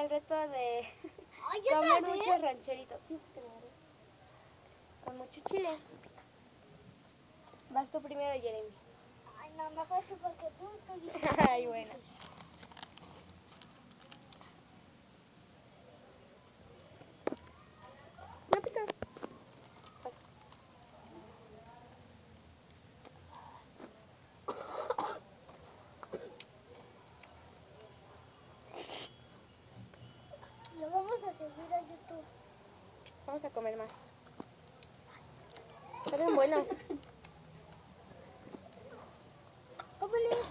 el reto de Ay, comer ¿otra vez? muchos rancheritos. Sí, claro. Con muchos chiles. Vas tú primero, Jeremy. Ay, no, mejor tú porque tú dices. Ay, bueno. No, pito. Vas. Lo vamos a subir a YouTube. Vamos a comer más. Saben buenos. Cómele.